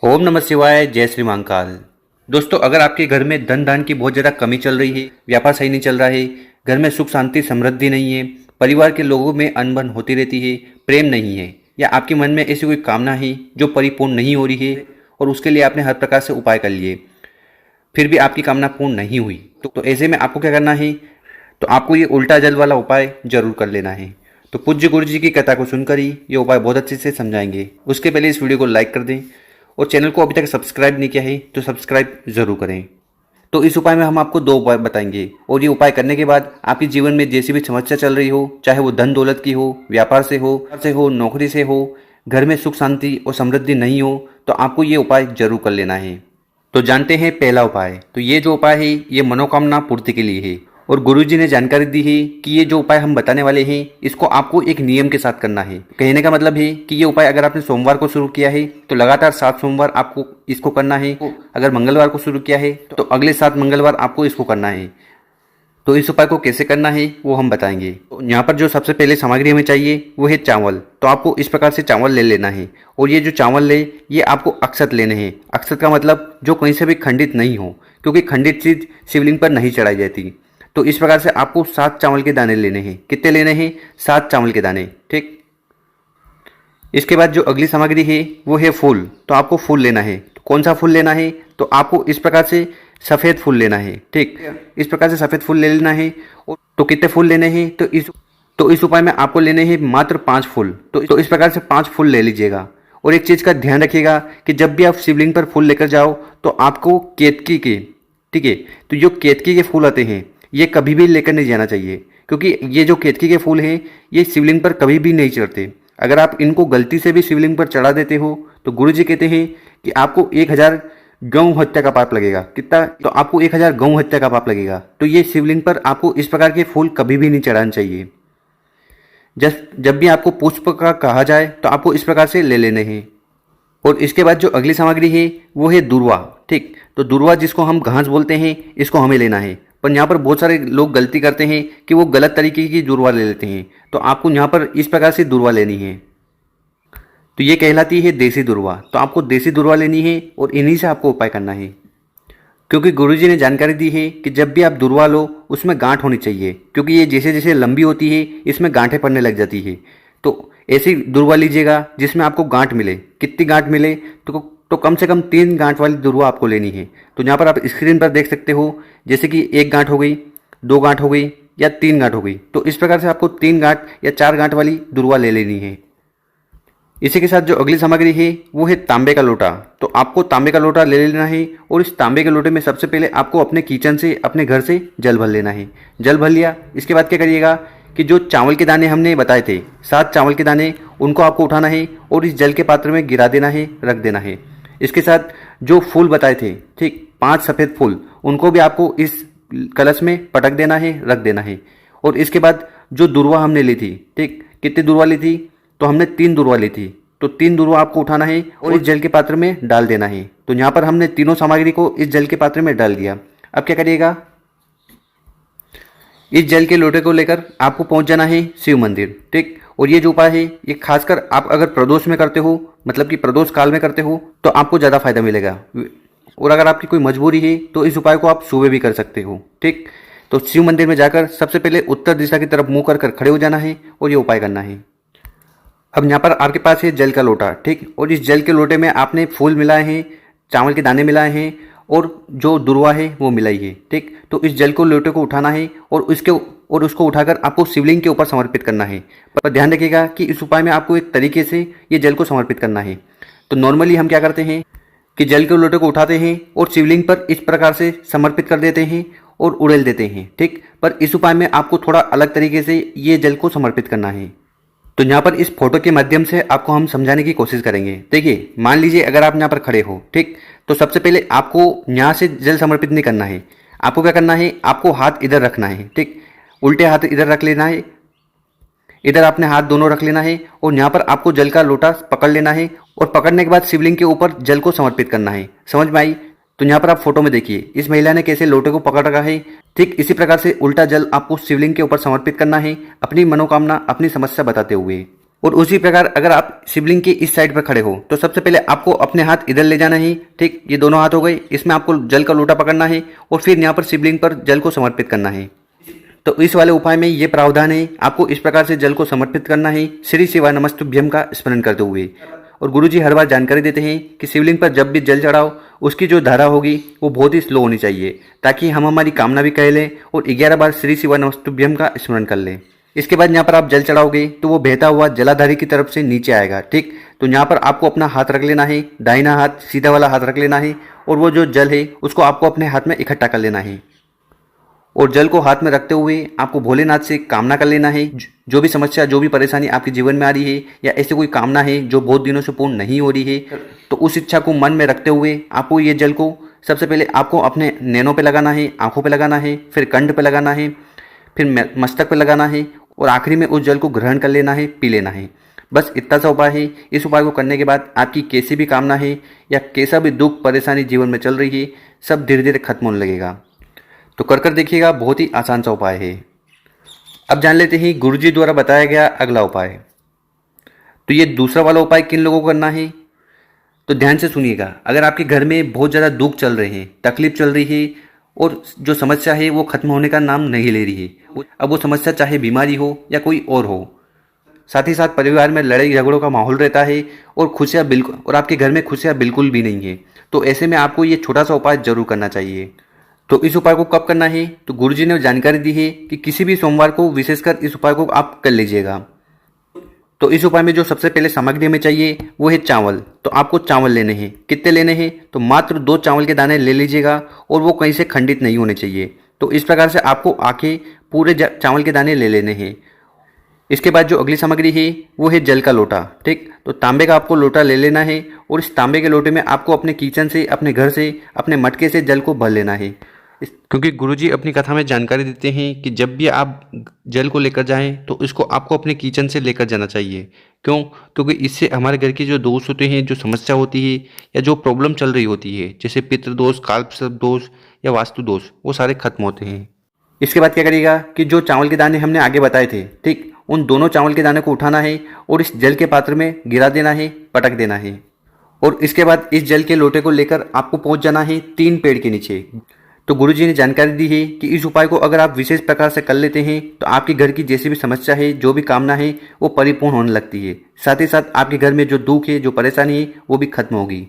ओम नमः शिवाय। जय श्री महाकाल। दोस्तों, अगर आपके घर में धन धान की बहुत ज़्यादा कमी चल रही है, व्यापार सही नहीं चल रहा है, घर में सुख शांति समृद्धि नहीं है, परिवार के लोगों में अनबन होती रहती है, प्रेम नहीं है, या आपके मन में ऐसी कोई कामना है जो परिपूर्ण नहीं हो रही है और उसके लिए आपने हर प्रकार से उपाय कर लिए, फिर भी आपकी कामना पूर्ण नहीं हुई, तो ऐसे में आपको क्या करना है? तो आपको ये उल्टा जल वाला उपाय जरूर कर लेना है। तो पूज्य गुरु जी की कथा को सुनकर ही ये उपाय बहुत अच्छे से समझाएंगे। उसके पहले इस वीडियो को लाइक कर दें और चैनल को अभी तक सब्सक्राइब नहीं किया है तो सब्सक्राइब जरूर करें। तो इस उपाय में हम आपको 2 उपाय बताएंगे और ये उपाय करने के बाद आपके जीवन में जैसी भी समस्या चल रही हो, चाहे वो धन दौलत की हो, व्यापार से हो, नौकरी से हो, घर में सुख शांति और समृद्धि नहीं हो, तो आपको ये उपाय जरूर कर लेना है। तो जानते हैं पहला उपाय। तो ये जो उपाय है ये मनोकामना पूर्ति के लिए है और गुरुजी ने जानकारी दी है कि ये जो उपाय हम बताने वाले हैं इसको आपको एक नियम के साथ करना है। कहने का मतलब है कि ये उपाय अगर आपने सोमवार को शुरू किया है तो लगातार 7 सोमवार आपको इसको करना है। अगर मंगलवार को शुरू किया है तो अगले 7 मंगलवार आपको इसको करना है। तो इस उपाय को कैसे करना है वो हम बताएंगे। तो यहाँ पर जो सबसे पहले सामग्री हमें चाहिए वो है चावल। तो आपको इस प्रकार से चावल ले लेना है और ये जो चावल ले ये आपको अक्षत लेने हैं। अक्षत का मतलब जो कहीं से भी खंडित नहीं हो, क्योंकि खंडित चीज शिवलिंग पर नहीं चढ़ाई जाती। तो इस प्रकार से आपको 7 चावल के दाने लेने हैं। कितने लेने हैं? 7 चावल के दाने। ठीक। इसके बाद जो अगली सामग्री है वो है फूल। तो आपको फूल लेना है। तो कौन सा फूल लेना है? तो आपको इस प्रकार से सफ़ेद फूल लेना है। ठीक, इस प्रकार से सफ़ेद फूल ले लेना है। और तो कितने फूल लेने हैं? तो इस उपाय में आपको लेने हैं मात्र 5 फूल। तो इस प्रकार से 5 फूल ले लीजिएगा। और एक चीज़ का ध्यान रखिएगा कि जब भी आप शिवलिंग पर फूल लेकर जाओ तो आपको केतकी के, ठीक है, तो जो केतकी के फूल आते हैं ये कभी भी लेकर नहीं जाना चाहिए, क्योंकि ये जो केतकी के फूल हैं ये शिवलिंग पर कभी भी नहीं चढ़ते। अगर आप इनको गलती से भी शिवलिंग पर चढ़ा देते हो तो गुरुजी कहते हैं कि आपको 1000 गौ हत्या का पाप लगेगा। कितना? तो आपको 1000 गौ हत्या का पाप लगेगा। तो ये शिवलिंग पर आपको इस प्रकार के फूल कभी भी नहीं चढ़ाने चाहिए। जब भी आपको पुष्प का कहा जाए तो आपको इस प्रकार से ले लेने हैं। और इसके बाद जो अगली सामग्री है वो है दूर्वा। ठीक, तो दूर्वा जिसको हम घास बोलते हैं इसको हमें लेना है। पर यहाँ पर बहुत सारे लोग गलती करते हैं कि वो गलत तरीके की दूर्वा ले लेते हैं। तो आपको यहाँ पर इस प्रकार से दूर्वा लेनी है। तो ये कहलाती है देसी दूर्वा। तो आपको देसी दूर्वा लेनी है और इन्हीं से आपको उपाय करना है, क्योंकि गुरुजी ने जानकारी दी है कि जब भी आप दूर्वा लो उसमें गांठ होनी चाहिए, क्योंकि ये जैसे जैसे लंबी होती है इसमें गांठें पड़ने लग जाती है। तो ऐसी दूर्वा लीजिएगा जिसमें आपको गांठ मिले। कितनी गांठ मिले? तो कम से कम 3 गांठ वाली दूर्वा आपको लेनी है। तो यहाँ पर आप स्क्रीन पर देख सकते हो, जैसे कि 1 गांठ हो गई, 2 गांठ हो गई या 3 गांठ हो गई। तो इस प्रकार से आपको 3 गांठ या 4 गांठ वाली दूर्वा ले लेनी है। इसी के साथ जो अगली सामग्री है वो है तांबे का लोटा। तो आपको तांबे का लोटा ले लेना है और इस तांबे के लोटे में सबसे पहले आपको अपने किचन से, अपने घर से जल भर लेना है। जल भर लिया, इसके बाद क्या करिएगा कि जो चावल के दाने हमने बताए थे, 7 चावल के दाने, उनको आपको उठाना है और इस जल के पात्र में गिरा देना है, रख देना है। इसके साथ जो फूल बताए थे, ठीक, 5 सफ़ेद फूल, उनको भी आपको इस कलश में पटक देना है, रख देना है। और इसके बाद जो दूर्वा हमने ली थी, ठीक, कितनी दूर्वा ली थी? तो हमने 3 दूर्वा ली थी। तो 3 दूर्वा आपको उठाना है और इस जल के पात्र में डाल देना है। तो यहाँ पर हमने तीनों सामग्री को इस जल के पात्र में डाल दिया। अब क्या करिएगा, इस जल के लोटे को लेकर आपको पहुंच जाना है शिव मंदिर। ठीक, और ये जो उपाय है ये खासकर आप अगर प्रदोष में करते हो, मतलब कि प्रदोष काल में करते हो, तो आपको ज़्यादा फायदा मिलेगा। और अगर आपकी कोई मजबूरी है तो इस उपाय को आप सुबह भी कर सकते हो। ठीक, तो शिव मंदिर में जाकर सबसे पहले उत्तर दिशा की तरफ मुंह कर खड़े हो जाना है और ये उपाय करना है। अब यहाँ पर आपके पास है जल का लोटा। ठीक, और इस जल के लोटे में आपने फूल मिलाए हैं, चावल के दाने मिलाए हैं और जो दूर्वा है वो मिलाई है। ठीक, तो इस जल को लोटे को उठाना है और उसको उठाकर आपको शिवलिंग के ऊपर समर्पित करना है। पर ध्यान रखिएगा कि इस उपाय में आपको एक तरीके से ये जल को समर्पित करना है। तो नॉर्मली हम क्या करते हैं कि जल के लोटे को उठाते हैं और शिवलिंग पर इस प्रकार से समर्पित कर देते हैं और उड़ेल देते हैं। ठीक, पर इस उपाय में आपको थोड़ा अलग तरीके से ये जल को समर्पित करना है। तो यहाँ पर इस फोटो के माध्यम से आपको हम समझाने की कोशिश करेंगे। देखिए, मान लीजिए अगर आप यहाँ पर खड़े हो, ठीक, तो सबसे पहले आपको यहाँ से जल समर्पित नहीं करना है। आपको क्या करना है, आपको हाथ इधर रखना है। ठीक, उल्टे हाथ इधर रख लेना है, इधर आपने हाथ दोनों रख लेना है और यहाँ पर आपको जल का लोटा पकड़ लेना है और पकड़ने के बाद शिवलिंग के ऊपर जल को समर्पित करना है। समझ में आई? तो यहाँ पर आप फोटो में देखिए इस महिला ने कैसे लोटे को पकड़ रखा है। ठीक इसी प्रकार से उल्टा जल आपको शिवलिंग के ऊपर समर्पित करना है, अपनी मनोकामना, अपनी समस्या बताते हुए। और उसी प्रकार अगर आप शिवलिंग के इस साइड पर खड़े हो तो सबसे पहले आपको अपने हाथ इधर ले जाना है। ठीक, ये दोनों हाथ हो गए, इसमें आपको जल का लोटा पकड़ना है और फिर यहाँ पर शिवलिंग पर जल को समर्पित करना है। तो इस वाले उपाय में ये प्रावधान है, आपको इस प्रकार से जल को समर्पित करना है श्री शिवाय नमस्तुभ्यम का स्मरण करते हुए। और गुरुजी हर बार जानकारी देते हैं कि शिवलिंग पर जब भी जल चढ़ाओ उसकी जो धारा होगी वो बहुत ही स्लो होनी चाहिए, ताकि हम हमारी कामना भी कह लें और 11 बार श्री शिवाय नमस्तुभ्यम का स्मरण कर लें। इसके बाद यहाँ पर आप जल चढ़ाओगे तो वो बहता हुआ जलाधारी की तरफ से नीचे आएगा। ठीक, तो यहाँ पर आपको अपना हाथ रख लेना है, दाहिना हाथ सीधा वाला हाथ रख लेना है और वो जो जल है उसको आपको अपने हाथ में इकट्ठा कर लेना है। और जल को हाथ में रखते हुए आपको भोलेनाथ से कामना कर लेना है, जो भी समस्या, जो भी परेशानी आपके जीवन में आ रही है या ऐसी कोई कामना है जो बहुत दिनों से पूर्ण नहीं हो रही है, तो उस इच्छा को मन में रखते हुए आपको ये जल को सबसे पहले आपको अपने नैनों पे लगाना है, आंखों पे लगाना है, फिर कंठ पे लगाना है, फिर मस्तक पे लगाना है और आखिरी में उस जल को ग्रहण कर लेना है, पी लेना है। बस इतना सा उपाय है। इस उपाय को करने के बाद आपकी कैसी भी कामना है या कैसा भी दुख परेशानी जीवन में चल रही है, सब धीरे धीरे खत्म होने लगेगा। तो कर देखिएगा, बहुत ही आसान सा उपाय है। अब जान लेते हैं गुरुजी द्वारा बताया गया अगला उपाय। तो ये दूसरा वाला उपाय किन लोगों को करना है, तो ध्यान से सुनिएगा। अगर आपके घर में बहुत ज़्यादा दुख चल रहे हैं, तकलीफ चल रही है और जो समस्या है वो खत्म होने का नाम नहीं ले रही है, अब वो समस्या चाहे बीमारी हो या कोई और हो, साथ ही साथ परिवार में लड़ाई झगड़ों का माहौल रहता है और खुशियाँ बिल्कुल, और आपके घर में खुशियाँ बिल्कुल भी नहीं है, तो ऐसे में आपको ये छोटा सा उपाय जरूर करना चाहिए। तो इस उपाय को कब करना है, तो गुरुजी ने जानकारी दी है कि किसी भी सोमवार को विशेषकर इस उपाय को आप कर लीजिएगा। तो इस उपाय में जो सबसे पहले सामग्री हमें चाहिए वो है चावल। तो आपको चावल लेने हैं। कितने लेने हैं, तो मात्र 2 चावल के दाने ले लीजिएगा और वो कहीं से खंडित नहीं होने चाहिए। तो इस प्रकार से आपको आके पूरे चावल के दाने ले लेने हैं। इसके बाद जो अगली सामग्री है वो है जल का लोटा। ठीक, तो तांबे का आपको लोटा ले लेना है और इस तांबे के लोटे में आपको अपने किचन से, अपने घर से, अपने मटके से जल को भर लेना है। क्योंकि गुरुजी अपनी कथा में जानकारी देते हैं कि जब भी आप जल को लेकर जाएं तो इसको आपको अपने किचन से लेकर जाना चाहिए। क्यों, क्योंकि इससे हमारे घर के जो दोष होते हैं, जो समस्या होती है या जो प्रॉब्लम चल रही होती है, जैसे पितृ दोष, कालसर्प दोष या वास्तु दोष, वो सारे खत्म होते हैं। इसके बाद क्या करिएगा कि जो चावल के दाने हमने आगे बताए थे, ठीक, उन दोनों चावल के दाने को उठाना है और इस जल के पात्र में गिरा देना है, पटक देना है। और इसके बाद इस जल के लोटे को लेकर आपको पहुंच जाना है 3 पेड़ के नीचे। तो गुरुजी ने जानकारी दी है कि इस उपाय को अगर आप विशेष प्रकार से कर लेते हैं तो आपके घर की जैसी भी समस्या है, जो भी कामना है, वो परिपूर्ण होने लगती है। साथ ही साथ आपके घर में जो दुख है, जो परेशानी है, वो भी खत्म होगी।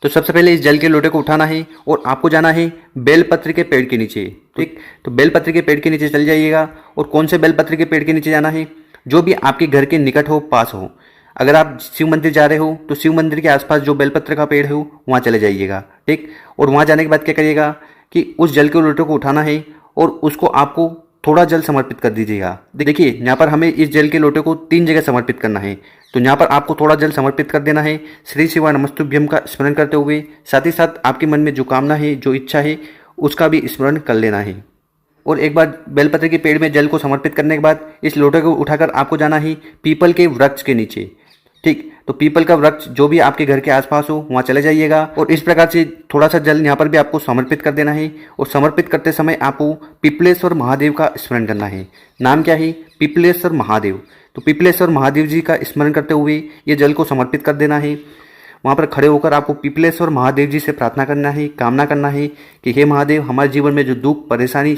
तो सबसे पहले इस जल के लोटे को उठाना है और आपको जाना है बेलपत्र के पेड़ के नीचे। ठीक, तो बेलपत्र के पेड़ के नीचे चल जाइएगा। और कौन से बेलपत्र के पेड़ के नीचे जाना है, जो भी आपके घर के निकट हो, पास हो। अगर आप शिव मंदिर जा रहे हो तो शिव मंदिर के आसपास जो बेलपत्र का पेड़ है वहाँ चले जाइएगा। ठीक, और वहाँ जाने के बाद क्या करिएगा कि उस जल के लोटे को उठाना है और उसको आपको थोड़ा जल समर्पित कर दीजिएगा। देखिए यहाँ पर हमें इस जल के लोटे को 3 जगह समर्पित करना है। तो यहाँ पर आपको थोड़ा जल समर्पित कर देना है श्री शिवाय नमस्तुभ्यम का स्मरण करते हुए। साथ ही साथ आपके मन में जो कामना है, जो इच्छा है, उसका भी स्मरण कर लेना है। और एक बार बेलपत्र के पेड़ में जल को समर्पित करने के बाद इस लोटे को उठाकर आपको जाना है पीपल के वृक्ष के नीचे। ठीक, तो पीपल का वृक्ष जो भी आपके घर के आसपास हो वहाँ चले जाइएगा और इस प्रकार से थोड़ा सा जल यहाँ पर भी आपको समर्पित कर देना है। और समर्पित करते समय आपको पिपलेश्वर महादेव का स्मरण करना है। नाम क्या है, पिपलेश्वर महादेव। तो पिपलेश्वर महादेव जी का स्मरण करते हुए ये जल को समर्पित कर देना है। वहाँ पर खड़े होकर आपको पिपलेश्वर महादेव जी से प्रार्थना करना है, कामना करना है कि हे महादेव, हमारे जीवन में जो दुख, परेशानी,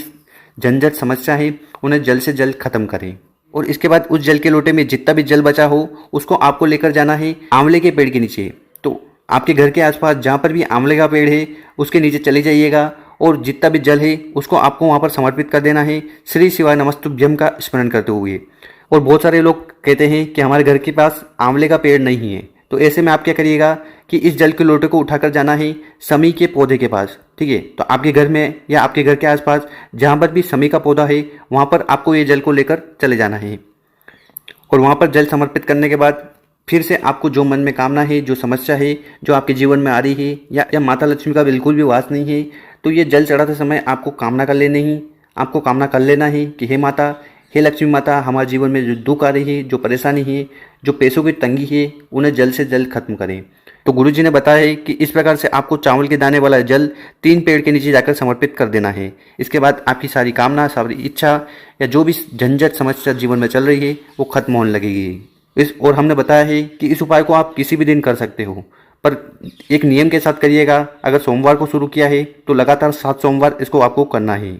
झंझट, समस्या है, उन्हें जल्द से जल्द खत्म करें। और इसके बाद उस जल के लोटे में जितना भी जल बचा हो उसको आपको लेकर जाना है आंवले के पेड़ के नीचे। तो आपके घर के आसपास जहाँ पर भी आंवले का पेड़ है उसके नीचे चले जाइएगा और जितना भी जल है उसको आपको वहाँ पर समर्पित कर देना है श्री शिवाय नमस्तुभ्यम का स्मरण करते हुए। और बहुत सारे लोग कहते हैं कि हमारे घर के पास आंवले का पेड़ नहीं है, तो ऐसे में आप क्या करिएगा कि इस जल के लोटे को उठाकर जाना है समी के पौधे के पास। ठीक है, तो आपके घर में या आपके घर के आसपास जहाँ पर भी समी का पौधा है वहाँ पर आपको ये जल को लेकर चले जाना है। और वहाँ पर जल समर्पित करने के बाद फिर से आपको जो मन में कामना है, जो समस्या है, जो आपके जीवन में आ रही है, या माता लक्ष्मी का बिल्कुल भी वास नहीं है, तो ये जल चढ़ाते समय आपको कामना कर लेना है कि हे माता, हे लक्ष्मी माता, हमारे जीवन में जो दुख आ रही है, जो परेशानी है, जो पैसों की तंगी है, उन्हें जल्द से जल्द खत्म करें। तो गुरुजी ने बताया है कि इस प्रकार से आपको चावल के दाने वाला जल 3 पेड़ के नीचे जाकर समर्पित कर देना है। इसके बाद आपकी सारी कामना, सारी इच्छा या जो भी झंझट समस्या जीवन में चल रही है वो खत्म होने लगेगी। और हमने बताया है कि इस उपाय को आप किसी भी दिन कर सकते हो, पर एक नियम के साथ करिएगा। अगर सोमवार को शुरू किया है तो लगातार 7 सोमवार इसको आपको करना है।